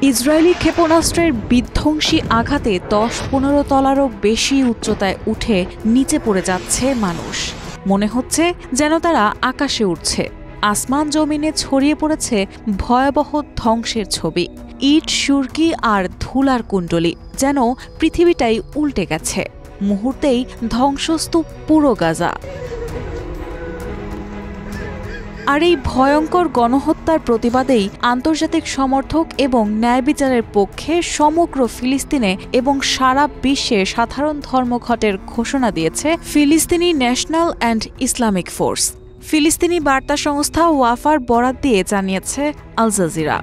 Israeli ক্ষেপণাস্ত্রের বিধ্বংসী আঘাতে 10-15 তলারও বেশি উচ্চতায় উঠে নিচে পড়ে যাচ্ছে মানুষ। মনে হচ্ছে যেন তারা আকাশে উঠছে। আসমান জমিনে ছড়িয়ে পড়েছে ভয়াবহ ধ্বংসের ছবি। ইট, সুরকি আর ধুলার কুণ্ডলী, যেন পৃথিবীটাই উল্টে গেছে। মুহূর্তেই ধ্বংসস্তূপ পুরো গাজা। আর এই ভয়ঙ্কর গণহত্যার প্রতিবাদেই আন্তর্জাতিক সমর্থক এবং ন্যায় বিচারের পক্ষে সমগ্র ফিলিস্তিনে এবং সারা বিশ্বে সাধারণ ধর্মঘটের ঘোষণা দিয়েছে ফিলিস্তিনি ন্যাশনাল অ্যান্ড ইসলামিক ফোর্স। ফিলিস্তিনি বার্তা সংস্থা ওয়াফার বরাত দিয়ে জানিয়েছে আল জাজিরা।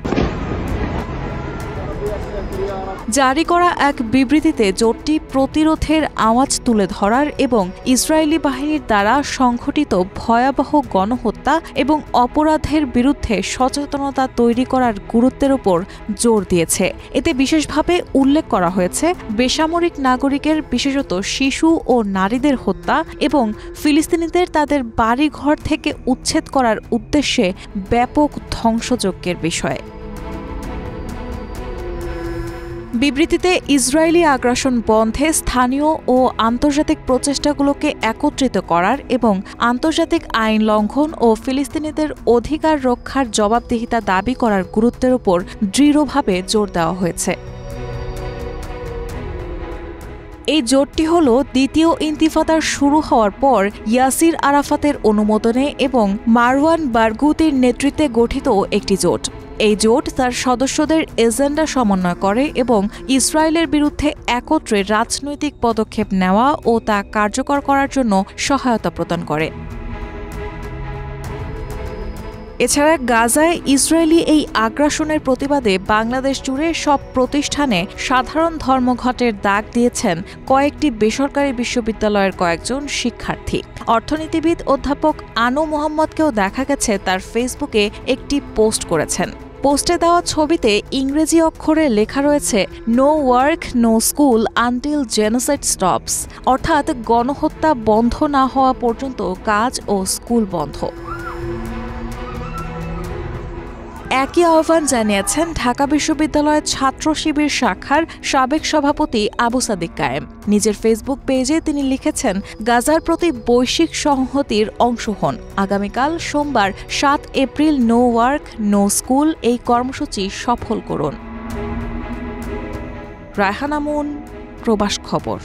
জারি করা এক বিবৃতিতে জোটটি প্রতিরোধের আওয়াজ তুলে ধরার এবং ইসরায়েলি বাহিনীর দ্বারা সংঘটিত ভয়াবহ গণহত্যা এবং অপরাধের বিরুদ্ধে সচেতনতা তৈরি করার গুরুত্বের উপর জোর দিয়েছে। এতে বিশেষভাবে উল্লেখ করা হয়েছে বেসামরিক নাগরিকের, বিশেষত শিশু ও নারীদের হত্যা এবং ফিলিস্তিনিদের তাদের বাড়িঘর থেকে উচ্ছেদ করার উদ্দেশ্যে ব্যাপক ধ্বংসযজ্ঞের বিষয়ে। বিবৃতিতে ইসরায়েলি আগ্রাসন বন্ধে স্থানীয় ও আন্তর্জাতিক প্রচেষ্টাগুলোকে একত্রিত করার এবং আন্তর্জাতিক আইন লঙ্ঘন ও ফিলিস্তিনিদের অধিকার রক্ষার জবাবদিহিতা দাবি করার গুরুত্বের উপর দৃঢ়ভাবে জোর দেওয়া হয়েছে। এই জোটটি হল দ্বিতীয় ইন্তিফাদার শুরু হওয়ার পর ইয়াসির আরাফাতের অনুমোদনে এবং মারওয়ান বারগুতির নেতৃত্বে গঠিত একটি জোট। এই জোট তার সদস্যদের এজেন্ডা সমন্বয় করে এবং ইসরায়েলের বিরুদ্ধে একত্রে রাজনৈতিক পদক্ষেপ নেওয়া ও তা কার্যকর করার জন্য সহায়তা প্রদান করে। এছাড়া গাজায় ইসরায়েলি এই আগ্রাসনের প্রতিবাদে বাংলাদেশ জুড়ে সব প্রতিষ্ঠানে সাধারণ ধর্মঘটের ডাক দিয়েছেন কয়েকটি বেসরকারি বিশ্ববিদ্যালয়ের কয়েকজন শিক্ষার্থী। অর্থনীতিবিদ অধ্যাপক আনু মোহাম্মদকেও দেখা গেছে তার ফেসবুকে একটি পোস্ট করেছেন। পোস্টে দেওয়া ছবিতে ইংরেজি অক্ষরে লেখা রয়েছে no work no school until genocide stops, অর্থাৎ গণহত্যা বন্ধ না হওয়া পর্যন্ত কাজ ও স্কুল বন্ধ। একই আহ্বান জানিয়েছেন ঢাকা বিশ্ববিদ্যালয়ের ছাত্র শিবির শাখার সাবেক সভাপতি আবু সাদিক কায়েম। নিজের ফেসবুক পেজে তিনি লিখেছেন, গাজার প্রতি বৈশ্বিক সংহতির অংশ হন। আগামীকাল সোমবার 7 April no work no school এই কর্মসূচি সফল করুন। রায়হান আমুন, প্রবাস খবর।